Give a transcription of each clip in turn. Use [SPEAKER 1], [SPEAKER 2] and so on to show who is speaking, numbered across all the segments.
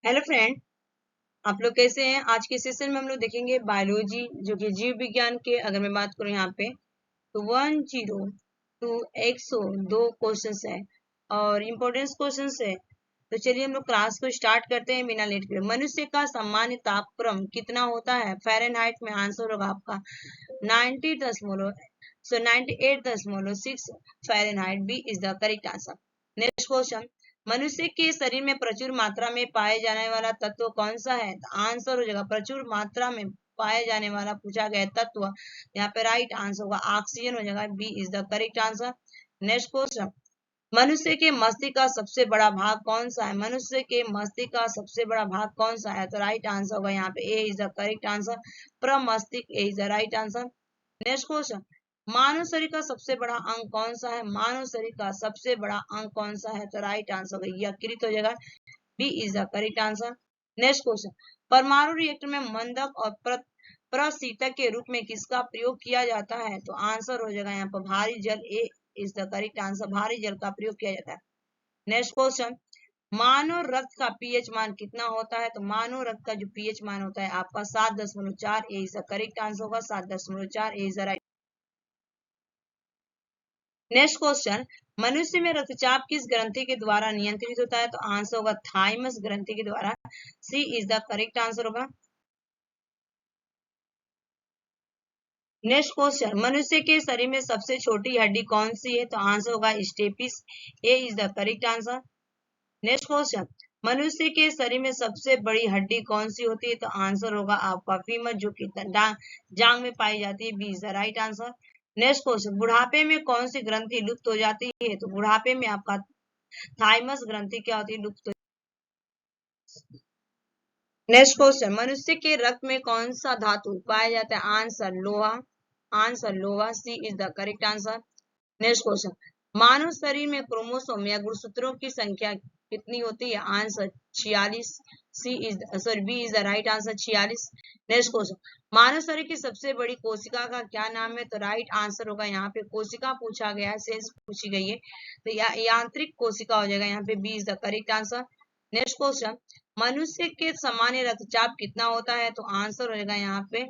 [SPEAKER 1] Hello friend, आप लोग कैसे हैं। आज के सेशन में हम लोग देखेंगे बायोलॉजी, जो कि जीव विज्ञान के अगर मैं बात करूं यहाँ पे तो 102 दो क्वेश्चंस है और इम्पोर्टेंस क्वेश्चंस है। तो चलिए हम लोग क्लास को स्टार्ट करते हैं बिना लेट के। मनुष्य का सामान्य तापक्रम कितना होता है फ़ारेनहाइट में? आंसर होगा आपका 98.6 Fahrenheit. B is the correct answer. Next question, मनुष्य के शरीर में प्रचुर मात्रा में पाए जाने वाला तत्व कौन सा है? तो आंसर हो जाएगा प्रचुर मात्रा में पाए जाने वाला पूछा गया तत्व, यहाँ पे राइट आंसर होगा ऑक्सीजन हो जाएगा। B is the correct answer. Next question, मनुष्य के मस्तिष्क का सबसे बड़ा भाग कौन सा है? मनुष्य के मस्तिष्क का सबसे बड़ा भाग कौन सा है? तो राइट आंसर होगा यहाँ पे A is the correct answer. प्रमस्तिष्क A is the right answer. Next question, मानव शरीर का सबसे बड़ा अंग कौन सा है? मानव शरीर का सबसे बड़ा अंग कौन सा है? तो राइट आंसर होगा यकृत हो जाएगा। B is the correct answer. Next question, परमाणु रिएक्टर में मंदक और प्रशीतक के रूप में किसका प्रयोग किया जाता है? तो आंसर हो जाएगा यहाँ पर भारी जल। ए इज द करेक्ट आंसर, भारी जल का प्रयोग किया जाता है। नेक्स्ट क्वेश्चन, मानव रक्त का पीएच मान कितना होता है? तो मानव रक्त का जो पीएच मान होता है आपका 7.4। A is the correct answer होगा 7.4। A is the right. Next question, मनुष्य में रक्तचाप किस ग्रंथि के द्वारा नियंत्रित होता है? तो आंसर होगा थाइमस ग्रंथि के द्वारा। सी इज द करेक्ट आंसर होगा। नेक्स्ट क्वेश्चन, मनुष्य के शरीर में सबसे छोटी हड्डी कौन सी है? तो आंसर होगा stapes. A is the correct answer. Next question, मनुष्य के शरीर में सबसे बड़ी हड्डी कौन सी होती है? तो आंसर होगा आपका फीमर, जो कि जांग में पाई जाती है। B is the right answer. Next question, बुढ़ापे में कौन सी ग्रंथि लुप्त हो जाती है? तो बुढ़ापे में आपका थाइमस ग्रंथि क्या होती है? लुप्त हो। नेक्स्ट क्वेश्चन, मनुष्य के रक्त में कौन सा धातु पाया जाता है? आंसर लोहा। आंसर लोहा। C is the correct answer. Next question, मानव शरीर में क्रोमोसोम या गुणसूत्रों की संख्या कितनी होती है? Answer 46। C is sorry B is the right answer 46। Next question, मानव शरीर की सबसे बड़ी कोशिका का क्या नाम है? तो राइट आंसर होगा यहाँ पे कोशिका पूछा गया है, सेल्स पूछी गई है, तो यांत्रिक कोशिका हो जाएगा यहाँ पे। B is the correct answer. Next question, मनुष्य के सामान्य रक्तचाप कितना होता है? तो आंसर हो जाएगा यहाँ पे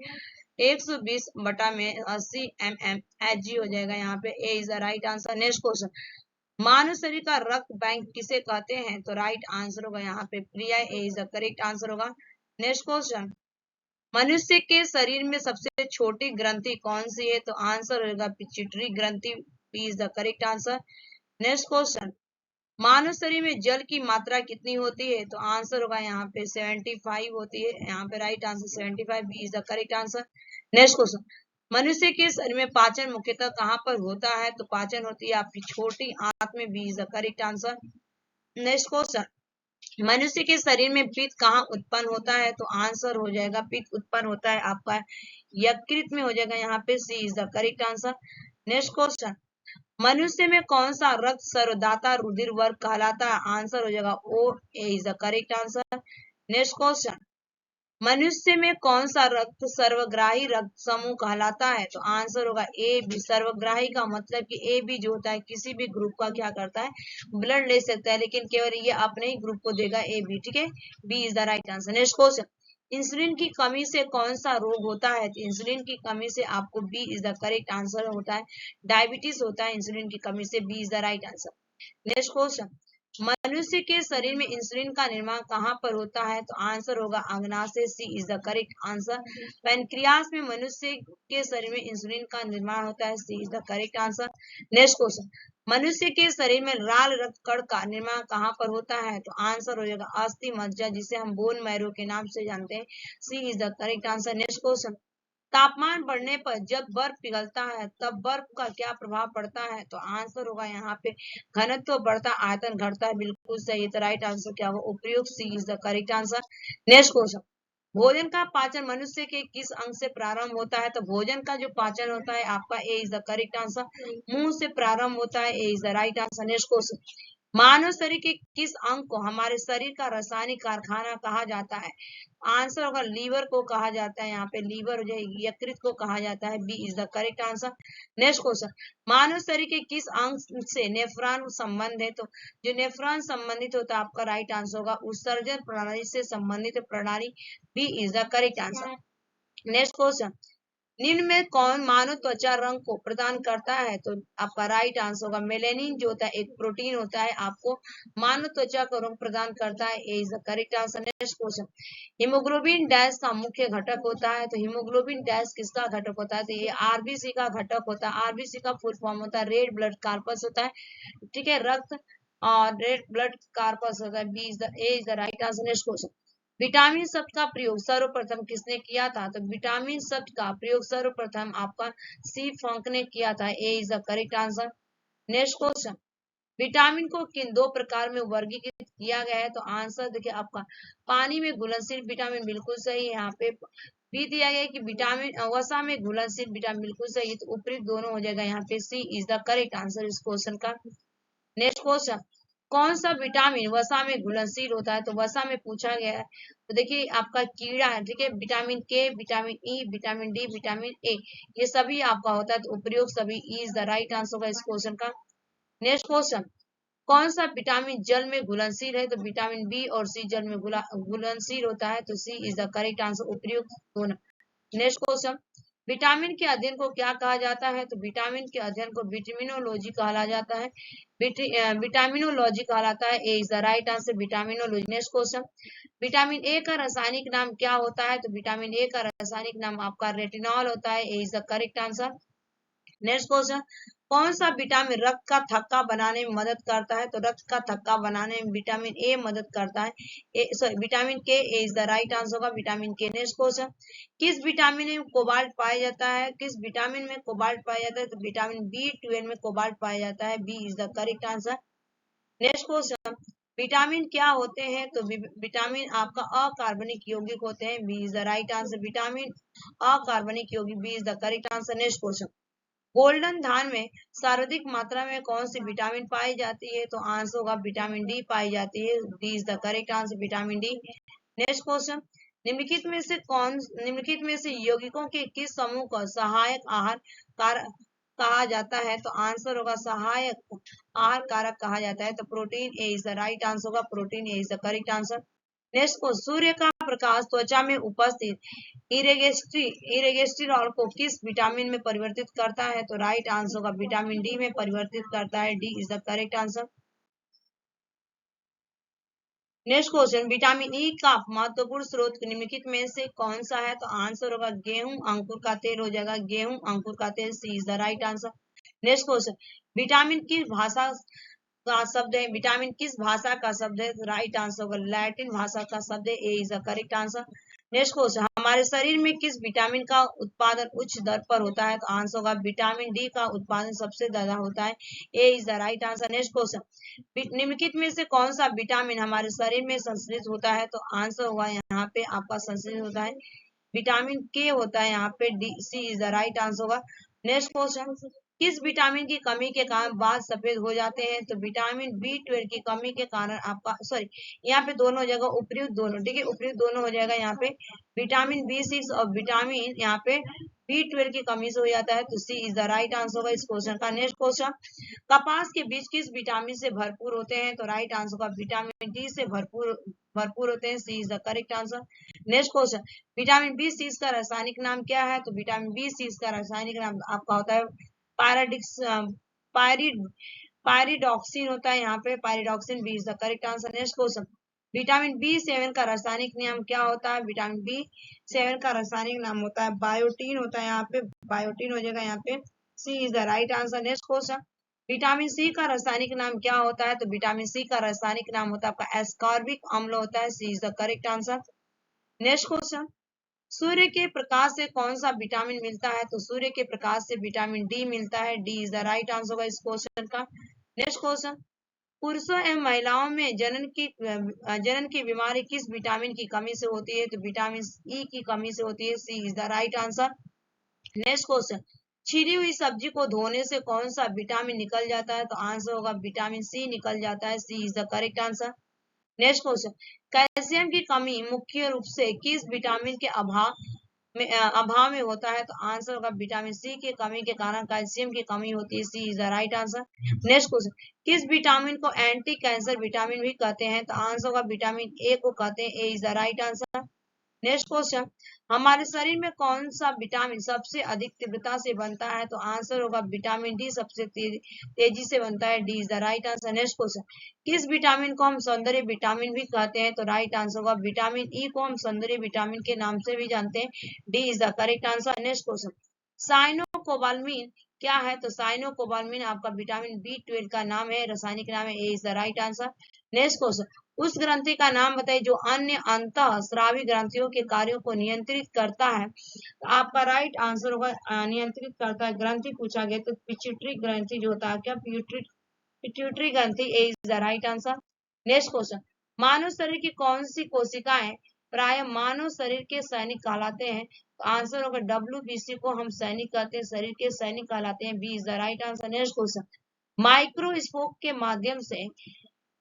[SPEAKER 1] 120 बटा में 80 mmHg हो जाएगा यहाँ पे। A is the right answer. Next question, मानव शरीर का रक्त बैंक किसे कहते हैं? तो राइट आंसर होगा यहाँ पे प्रिया। ए इज द करेक्ट आंसर होगा। नेक्स्ट क्वेश्चन, मनुष्य के शरीर में सबसे छोटी ग्रंथि कौन सी है? तो आंसर होगा पिट्यूटरी ग्रंथि। B is the correct answer. Next question, मानव शरीर में जल की मात्रा कितनी होती है? तो आंसर होगा यहाँ पे 75 होती है, यहाँ पे right answer 75। B is the correct answer. Next question, मनुष्य के शरीर में पाचन मुख्यतः कहाँ पर होता है? तो पाचन होती है आपकी छोटी आंत में। B is the correct answer. Next question, मनुष्य के शरीर में पित्त कहाँ उत्पन्न होता है? तो आंसर हो जाएगा पित्त उत्पन्न होता है आपका यकृत में हो जाएगा यहाँ पे। C is the correct answer. Next question, मनुष्य में कौन सा रक्त सर्वदाता रुधिर वर्ग कहलाता है? आंसर हो जाएगा O. A is the correct answer. Next question, मनुष्य में कौन सा रक्त सर्वग्राही रक्त समूह कहलाता है? तो आंसर होगा ए बी। सर्वग्राही का मतलब कि ए बी जो होता है किसी भी ग्रुप का क्या करता है, ब्लड ले सकता है, लेकिन केवल ये अपने ही ग्रुप को देगा, ए बी। ठीक है, B is the right answer. Next question, insulin की कमी से कौन सा रोग होता है? तो इंसुलिन की कमी से आपको B is the correct answer होता है डायबिटीज होता है इंसुलिन की कमी से। B is the right answer. Next question, मनुष्य के शरीर में इंसुलिन का निर्माण कहाँ पर होता है? तो आंसर होगा अग्नाशय। C is the correct answer. Pancreas में मनुष्य के शरीर में इंसुलिन का निर्माण होता है। C is the correct answer. Next question, मनुष्य के शरीर में लाल रक्त कण का निर्माण कहाँ पर होता है? तो आंसर हो जाएगा अस्थि मज्जा, जिसे हम बोन मैरो के नाम से जानते हैं। C is the correct answer. Next question, तापमान बढ़ने पर जब बर्फ पिघलता है तब बर्फ का क्या प्रभाव पड़ता है? तो आंसर होगा यहाँ पे घनत्व बढ़ता, आयतन घटता है। बिल्कुल सही। तो राइट आंसर क्या होगा? उपयुक्त। C is the correct answer. Next question, भोजन का पाचन मनुष्य के किस अंग से प्रारंभ होता है? तो भोजन का जो पाचन होता है आपका A is the correct answer मुंह से प्रारंभ होता है। A is the right answer. Next question, मानव शरीर के किस अंग को हमारे शरीर का रासायनिक कारखाना कहा जाता है? आंसर होगा लीवर को कहा जाता है। यहाँ पे लीवर जो है यकृत को कहा जाता है। B is the correct answer. Next question, मानव शरीर के किस अंग से नेफ्रॉन संबंध है? तो जो नेफ्रॉन संबंधित होता है आपका राइट आंसर होगा उत्सर्जन प्रणाली से संबंधित प्रणाली। B is the correct answer. Next question, निम्न में कौन मानव त्वचा रंग को प्रदान करता है? तो आपका राइट आंसर होगा मेलेनिन जो होता है एक प्रोटीन होता है आपको मानव त्वचा का रंग प्रदान करता है। A is the correct answer. Next question, haemoglobin dash का मुख्य घटक होता है? तो हीमोग्लोबिन डैश किसका घटक होता है? तो ये आरबीसी का घटक होता है। आरबीसी का फुल फॉर्म होता है रेड ब्लड कार्पस होता है। ठीक है, रक्त और रेड ब्लड कार्पस होता है। B is the A is the right answer. Next question, vitamin शब्द का प्रयोग सर्वप्रथम किसने किया था? तो विटामिन शब्द का प्रयोग सर्वप्रथम आपका सी फंक ने किया था। A is the correct answer. Next question, vitamin को किन दो प्रकार में वर्गीकृत किया गया है? तो आंसर देखिए आपका पानी में घुलनशील विटामिन बिल्कुल सही है। यहाँ पे भी दिया गया है कि विटामिन वसा में घुलनशील विटामिन बिल्कुल सही है, तो उपरी दोनों हो जाएगा। यहाँ पे C is the correct answer इस क्वेश्चन का। नेक्स्ट क्वेश्चन, कौन सा विटामिन वसा में घुलनशील होता है? तो वसा में पूछा गया है। तो देखिए आपका कीड़ा है, ठीक है, विटामिन के, vitamin E, vitamin D, vitamin A, ये सभी आपका होता है, तो उपयोग सभी इज द राइट आंसर होगा इस क्वेश्चन का। नेक्स्ट क्वेश्चन, कौन सा विटामिन जल में घुलनशील है? तो विटामिन बी और सी जल में घुलनशील होता है, तो सी इज द करेक्ट आंसर उपयुक्त दोनों। नेक्स्ट क्वेश्चन, विटामिन के अध्ययन को क्या कहा जाता है? तो विटामिन के अध्ययन को विटामिनोलॉजी कहा जाता है। विटामिनोलॉजी कहलाता है। A is the right answer vitaminology. Next question, vitamin A का रासायनिक नाम क्या होता है? तो विटामिन ए का रासायनिक नाम आपका रेटिनॉल होता है। A is the correct answer. Next question, कौन सा विटामिन रक्त का थक्का बनाने में मदद करता है? तो रक्त का थक्का बनाने में विटामिन ए मदद करता है। विटामिन के। ए इज द राइट आंसर होगा विटामिन के। नेक्स्ट क्वेश्चन, किस विटामिन में कोबाल्ट पाया जाता है? किस विटामिन में कोबाल्ट पाया जाता है? तो विटामिन बी12 में कोबाल्ट पाया जाता है। B is the correct answer. Next question, vitamin क्या होते हैं? तो विटामिन आपका अकार्बनिक यौगिक होते हैं। B is the right answer vitamin अकार्बनिक यौगिक। B is the correct answer. Next question, golden धान में सर्वाधिक मात्रा में कौन सी विटामिन पाई जाती है? तो आंसर होगा विटामिन डी पाई जाती है। D is the correct answer vitamin D. Next question, निम्नलिखित में से यौगिकों के किस समूह को सहायक आहार कहा जाता है? तो आंसर होगा सहायक आहार कारक कहा जाता है। तो protein. A is the right answer होगा protein. A is the correct answer. Next को, सूर्य का प्रकाश त्वचा में उपस्थित इरेगेस्ट्रिरॉल को किस विटामिन में परिवर्तित करता है? तो राइट आंसर होगा विटामिन डी में परिवर्तित करता है। D is the correct answer. Next question, vitamin E का महत्वपूर्ण स्रोत निम्नलिखित में से कौन सा है? तो आंसर होगा गेहूं अंकुर का तेल हो जाएगा। गेहूं अंकुर का तेल। C is the right answer. Next question, vitamin किस भाषा का शब्द है? विटामिन किस भाषा का शब्द है? राइट आंसर होगा लैटिन भाषा का शब्द है। A is the correct answer. Next question, हमारे शरीर में किस विटामिन का उत्पादन उच्च दर पर होता है? तो आंसर होगा विटामिन डी का उत्पादन सबसे ज्यादा होता है। A is the right answer. Next question, निम्नलिखित में से कौन सा विटामिन हमारे शरीर में संश्लेषित होता है? तो आंसर होगा यहाँ पे आपका संश्लेषित होता है विटामिन के होता है। यहाँ पे D C is the right answer होगा। नेक्स्ट क्वेश्चन, किस विटामिन की कमी के कारण बाल सफेद हो जाते हैं? तो विटामिन बी12 की कमी के कारण आपका यहाँ पे दोनों जगह उपयुक्त दोनों, ठीक है, उपयुक्त दोनों हो जाएगा। यहाँ पे विटामिन बी6 और विटामिन यहाँ पे बी12 की कमी से हो जाता है। तो सी इज द राइट आंसर होगा इस क्वेश्चन का। नेक्स्ट क्वेश्चन, कपास के बीज किस विटामिन से भरपूर होते हैं? तो राइट आंसर होगा विटामिन डी से भरपूर होते हैं। C is the correct answer. Next question, vitamin बी6 का रासायनिक नाम क्या है? तो विटामिन बी6 का रासायनिक नाम आपका होता है पैराडिक्स पायरिडॉक्सिन होता है। यहाँ पे pyridoxine. B is the correct answer. Next question, vitamin बी7 का रासायनिक नाम क्या होता है? विटामिन बी7 का रासायनिक नाम होता है बायोटीन होता है। यहाँ पे बायोटीन हो जाएगा। यहाँ पे C is the right answer. Next question, vitamin C का रासायनिक नाम क्या होता है? तो विटामिन सी का रासायनिक नाम होता है आपका एस्कॉर्बिक अम्ल होता है। C is the correct answer. Next question, सूर्य के प्रकाश से कौन सा विटामिन मिलता है? तो सूर्य के प्रकाश से विटामिन डी मिलता है। D is the right answer होगा इस क्वेश्चन का। नेक्स्ट क्वेश्चन, पुरुषों एवं महिलाओं में जनन की बीमारी किस विटामिन की कमी से होती है? तो विटामिन ई की कमी से होती है। C is the right answer. Next question, छिली हुई सब्जी को धोने से कौन सा विटामिन निकल जाता है? तो आंसर होगा विटामिन सी निकल जाता है। C is the correct answer. Next question, calcium की कमी मुख्य रूप से किस विटामिन के अभाव में होता है? तो आंसर होगा विटामिन सी की कमी के कारण कैल्शियम की कमी होती है। C is the right answer. Next question, किस विटामिन को एंटी कैंसर विटामिन भी कहते हैं? तो आंसर होगा विटामिन ए को कहते हैं। A is the right answer. Next question, हमारे शरीर में कौन सा विटामिन सबसे अधिक तीव्रता से बनता है? तो आंसर होगा विटामिन डी सबसे तेजी से बनता है। D is the right answer. Next question, किस विटामिन को हम सौंदर्य विटामिन भी कहते हैं? तो राइट आंसर होगा विटामिन ई को हम सौंदर्य विटामिन के नाम से भी जानते हैं। D is the correct answer. Next question, cyanocobalamin क्या है? तो साइनोकोबाल्मिन आपका विटामिन B12 का नाम है, रासायनिक नाम है। A is the right answer. Next question, उस ग्रंथि का नाम बताइए जो अन्य अंतःस्रावी ग्रंथियों के कार्यों को नियंत्रित करता है। तो आपका राइट आंसर होगा नियंत्रित करता है ग्रंथि पूछा गया तो पिट्यूटरी ग्रंथि जो होता है क्या पिट्यूटरी ग्रंथि। A is the right answer. Next question, मानव शरीर की कौन सी कोशिकाएं प्राय मानव शरीर के सैनिक कहलाते हैं? तो आंसर होगा WBC को हम सैनिक कहते हैं, शरीर के सैनिक कहलाते हैं। B is the right answer. Next question, microscope के माध्यम से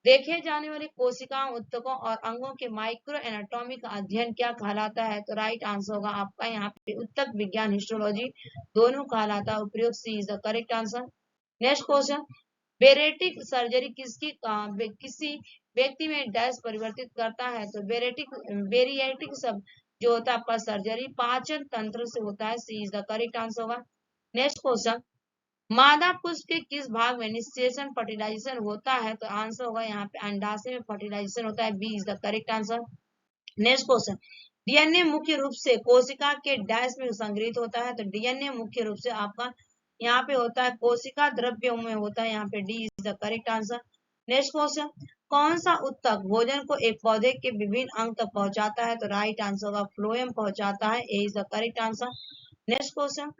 [SPEAKER 1] देखे जाने वाली कोशिकाओं, ऊतकों और अंगों के माइक्रो एनाटॉमी का अध्ययन क्या कहलाता है? तो राइट आंसर होगा आपका यहाँ पे ऊतक विज्ञान, हिस्टोलॉजी दोनों कहलाता है। उपयोग C is the correct answer. Next question, bariatric surgery किसी व्यक्ति में डैश परिवर्तित करता है? तो बेरिएटिक सब जो होता है आपका सर्जरी पाचन तंत्र से होता है। C is the correct answer होगा। नेक्स्ट क्वेश्चन, मादा पुष्प के किस भाग में निषेचन फर्टिलाइजेशन होता है? तो आंसर होगा यहाँ पे अंडाशय में फर्टिलाइजेशन होता है। B is the correct answer. Next question, DNA मुख्य रूप से कोशिका के डैश में संग्रहित होता है? तो डीएनए मुख्य रूप से आपका यहाँ पे होता है कोशिका द्रव्य में होता है। यहाँ पे D is the correct answer. Next question, कौन सा ऊतक भोजन को एक पौधे के विभिन्न अंग तक पहुंचाता है? तो राइट आंसर होगा फ्लोएम पहुंचाता है। A is the correct answer. Next question,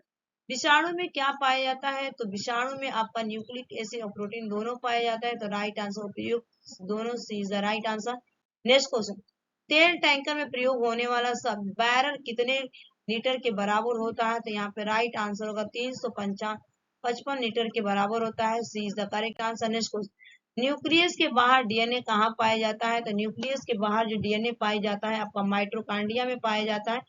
[SPEAKER 1] विषाणु में क्या पाया जाता है? तो विषाणु में आपका न्यूक्लिक एसिड और प्रोटीन दोनों पाया जाता है। तो राइट आंसर उपयुक्त दोनों। C is the right answer. Next question, तेल टैंकर में प्रयोग होने वाला सब बैरल कितने लीटर के बराबर होता है? तो यहाँ पे राइट आंसर होगा 355 लीटर के बराबर होता है। C is the correct answer. Next question, nucleus के बाहर डीएनए कहाँ पाया जाता है? तो न्यूक्लियस के बाहर जो डीएनए पाया जाता है आपका माइटोकॉन्ड्रिया में पाया जाता है।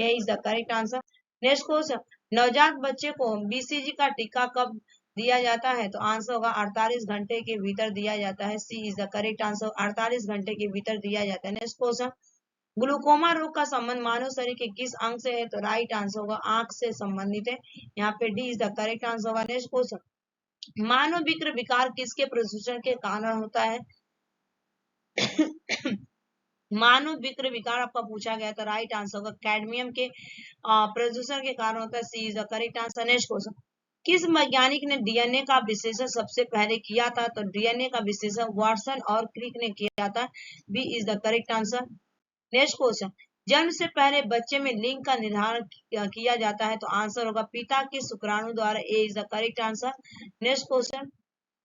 [SPEAKER 1] ये is the correct answer. Next question, नवजात बच्चे को BCG का टीका कब दिया जाता है? तो आंसर होगा 48 घंटे के भीतर दिया जाता है। C is the correct answer. 48 घंटे के भीतर दिया जाता है। नेक्स्ट क्वेश्चन, ग्लूकोमा रोग का संबंध मानव शरीर के किस अंग से है? तो राइट आंसर होगा आंख से संबंधित है। यहाँ पे D is the correct answer होगा। नेक्स्ट क्वेश्चन, मानव विकृ विकार किसके प्रदूषण के कारण होता है? मानव विकृ विकार आपका पूछा गया था। राइट आंसर होगा कैडमियम के प्रदूषण के कारण होता है। C is the correct answer. Next question, किस वैज्ञानिक ने डीएनए का विश्लेषण सबसे पहले किया था? तो डीएनए का विश्लेषण वाटसन और क्रिक ने किया था। B is the correct answer. Next question, जन्म से पहले बच्चे में लिंग का निर्धारण किया जाता है? तो आंसर होगा पिता के शुक्राणु द्वारा। A is the correct answer. Next question,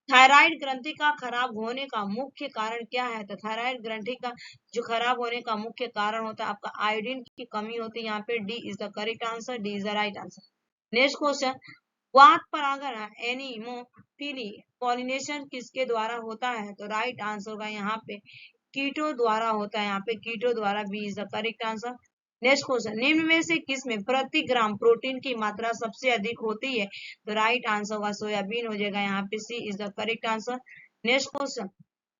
[SPEAKER 1] thyroid ग्रंथि का खराब होने का मुख्य कारण क्या है? तो थायराइड ग्रंथि का जो खराब होने का मुख्य कारण होता है आपका आयोडीन की कमी होती है। यहाँ पे D is the correct answer. D is the right answer. Next question, वात परागण एनिमोफिली पॉलिनेशन किसके द्वारा होता है? तो राइट आंसर होगा यहाँ पे कीटो द्वारा होता है। यहाँ पे कीटो द्वारा। B is the correct answer. Next question, निम्न में से किसमें प्रति ग्राम प्रोटीन की मात्रा सबसे अधिक होती है? तो राइट आंसर होगा सोयाबीन हो जाएगा। यहाँ पे C is the correct answer. Next question,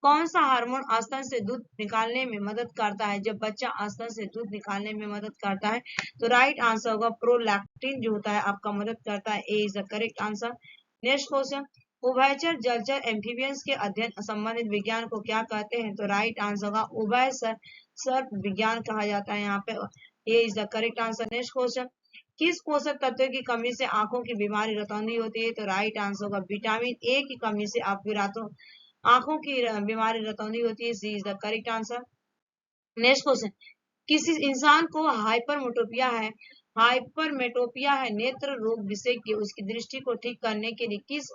[SPEAKER 1] कौन सा हार्मोन स्तन से दूध निकालने में मदद करता है? जब बच्चा स्तन से दूध निकालने में मदद करता है तो राइट आंसर होगा प्रोलैक्टिन जो होता है आपका मदद करता है। A is the correct answer. Next question, उभयचर जलचर एम्फीबियंस के अध्ययन संबंधित विज्ञान को क्या कहते हैं? तो राइट आंसर होगा उभय सर्प विज्ञान कहा जाता है। यहाँ पे A is the correct answer. Next question, किस पोषक तत्व की कमी से आंखों की बीमारी रतौंधी होती है? तो राइट आंसर होगा विटामिन ए की कमी से आपकी आंखों की बीमारी रतौंधी होती है। C is the correct answer. Next question, किसी इंसान को हाइपरमेटोपिया है नेत्र रोग विशेषज्ञ उसकी दृष्टि को ठीक करने के लिए किस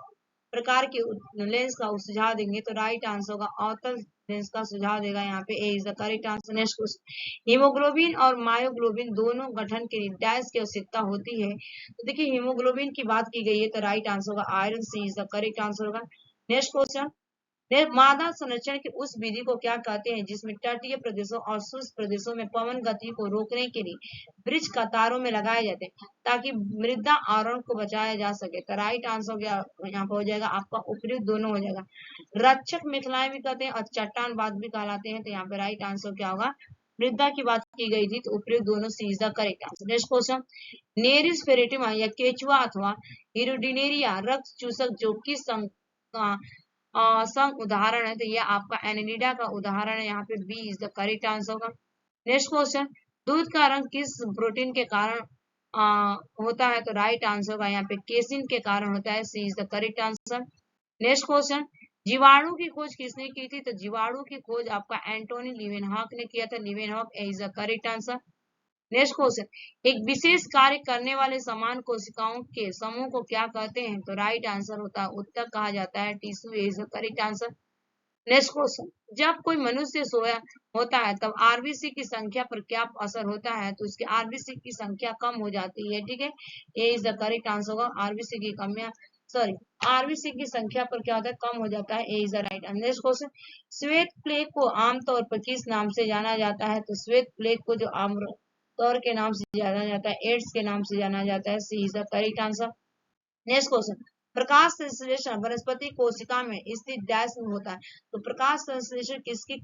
[SPEAKER 1] प्रकार के लेंस का सुझाव देंगे? तो राइट आंसर होगा अवतल इसका सुझाव देगा यहाँ पे A is the correct answer. Next question, haemoglobin और मायोग्लोबिन दोनों गठन के लिए डैश की आवश्यकता होती है। तो देखिए हीमोग्लोबिन की बात की गई है तो राइट आंसर होगा iron, C is the correct answer होगा। नेक्स्ट क्वेश्चन, मादा संरक्षण की उस विधि को क्या कहते हैं जिसमें तटीय प्रदेशों और शुष्क प्रदेशों में पवन गति को रोकने के लिए वृक्ष कतारों में लगाए जाते हैं ताकि मृदा आवरण को बचाया जा सके। तो राइट आंसर क्या यहाँ पर हो जाएगा आपका उपयुक्त दोनों हो जाएगा। रक्षक मेखलाएं भी कहते हैं और चट्टान बाग भी कहलाते हैं। तो यहाँ पे राइट आंसर क्या होगा, मृदा की बात की गई थी तो उपयुक्त दोनों C is the correct answer. Next question, नेरिस फेरेटिमा या केचुआ अथवा हिरुडिनेरिया रक्त चूसक जो किस संघ उदाहरण है, तो ये आपका एनेलिडा का उदाहरण है। यहाँ पे B is the correct answer होगा। नेक्स्ट क्वेश्चन, दूध का रंग किस प्रोटीन के कारण होता है, तो राइट आंसर होगा यहाँ पे केसिन के कारण होता है, C is the correct answer. Next question, जीवाणु की खोज किसने की थी, तो जीवाणु की खोज आपका एंटोनी लीवेनहॉक ने किया था, Leeuwenhoek is the correct answer. Next question, एक विशेष कार्य करने वाले समान कोशिकाओं के समूह को क्या कहते हैं, तो राइट आंसर होता है उत्तक कहा जाता है, tissue is the correct answer. Next question, जब कोई मनुष्य सोया होता है तब आरबीसी की संख्या पर क्या असर होता है, तो उसकी आरबीसी की संख्या कम हो जाती है। ठीक है, A is the correct answer होगा, आरबीसी की कमियां आरबीसी की संख्या पर क्या होता है, कम हो जाता है, A is the right. Next question, श्वेत प्लेग को आमतौर पर किस नाम से जाना जाता है, तो श्वेत प्लेग को जो आम तौर के नाम से जाना जाता है, एड्स के नाम से जाना जाता है, C is the correct answer. Next question, प्रकाश संश्लेषण वनस्पति कोशिका में स्थित डैश में होता है, तो प्रकाश संश्लेषण किसकी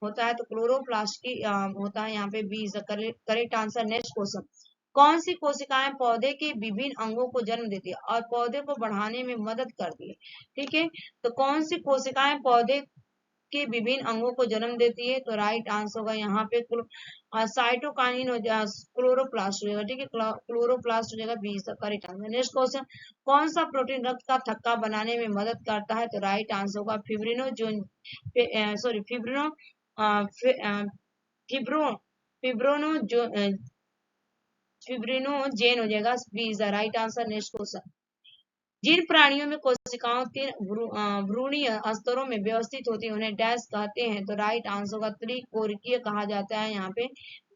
[SPEAKER 1] होता है, तो क्लोरोप्लास्ट की होता है, यहाँ पे B is the correct answer. Next question, कौन सी कोशिकाएं पौधे के विभिन्न अंगों को जन्म देती है और पौधे को बढ़ाने में मदद करती है। ठीक है, तो कौन सी कोशिकाएं पौधे के विभिन्न अंगों को जन्म देती है, तो राइट आंसर होगा यहाँ पे साइटोकाइनिन हो जाएगा, क्लोरोप्लास्ट हो जाएगा। ठीक है, क्लोरोप्लास्ट हो जाएगा, B is the correct answer. Next question, कौन सा प्रोटीन रक्त का थक्का बनाने में मदद करता है, तो राइट आंसर होगा फिब्रिनोजोन फिब्रिनो फिब्रिनोजेन हो जाएगा, B is the right answer. Next question, जिन प्राणियों में कोशिकाओं तीन भ्रूणीय स्तरों में व्यवस्थित होती है उन्हें डैश कहते हैं, तो राइट आंसर होगा त्रिकोरिकीय कहा जाता है, यहाँ पे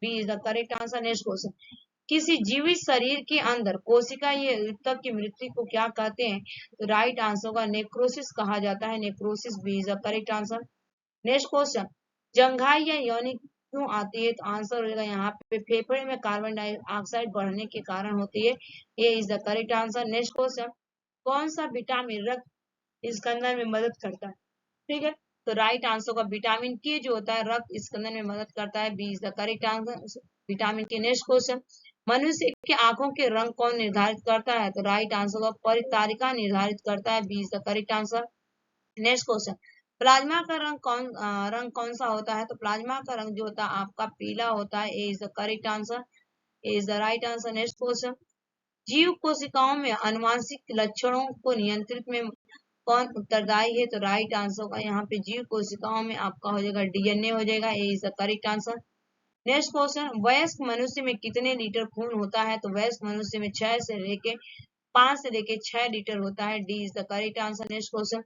[SPEAKER 1] B is the correct answer. Next question, किसी जीवित शरीर के अंदर कोशिका या ऊतक की मृत्यु को क्या कहते हैं, तो राइट आंसर होगा नेक्रोसिस कहा जाता है, necrosis, B is the correct answer. Next question, जंघाई या योनि क्यों आती है, तो आंसर हो जाएगा यहाँ पे फेफड़े में कार्बन डाइऑक्साइड बढ़ने के कारण होती है, A is the correct answer. Next question, कौन सा विटामिन रक्त स्कंदन में मदद करता है। ठीक है, तो राइट आंसर होगा विटामिन के जो होता है रक्त स्कंदन में मदद करता है, B is the correct answer, vitamin K. Next question, मनुष्य के आंखों के रंग कौन निर्धारित करता है, तो राइट आंसर होगा परितारिका निर्धारित करता है, B is the correct answer. Next question, plasma का रंग कौन सा होता है, तो प्लाज्मा का रंग जो होता है आपका पीला होता है, A is the correct answer, A is the right answer. Next question, जीव कोशिकाओं में आनुवांशिक लक्षणों को नियंत्रित में कौन उत्तरदायी है, तो राइट आंसर होगा यहाँ पे जीव कोशिकाओं में आपका हो जाएगा डीएनए हो जाएगा, A is the correct answer. Next question, वयस्क मनुष्य में कितने लीटर खून होता है, तो वयस्क मनुष्य में 5 से लेके 6 लीटर होता है, D is the correct answer. Next question,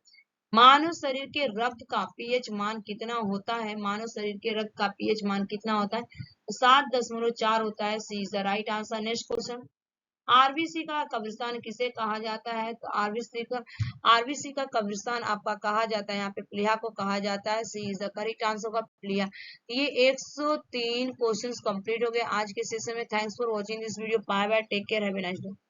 [SPEAKER 1] मानव शरीर के रक्त का पीएच मान कितना होता है, मानव शरीर के रक्त का पीएच मान कितना होता है, 7.4 होता है, C is the right answer. Next question, RBC का कब्रिस्तान किसे कहा जाता है, तो आरबीसी का कब्रिस्तान आपका कहा जाता है यहाँ पे प्लीहा को कहा जाता है, C is the correct answer का प्लीहा। ये 103 क्वेश्चंस कंप्लीट हो गए आज के सेशन में। Thanks for watching this video, bye bye, take care, have a nice day.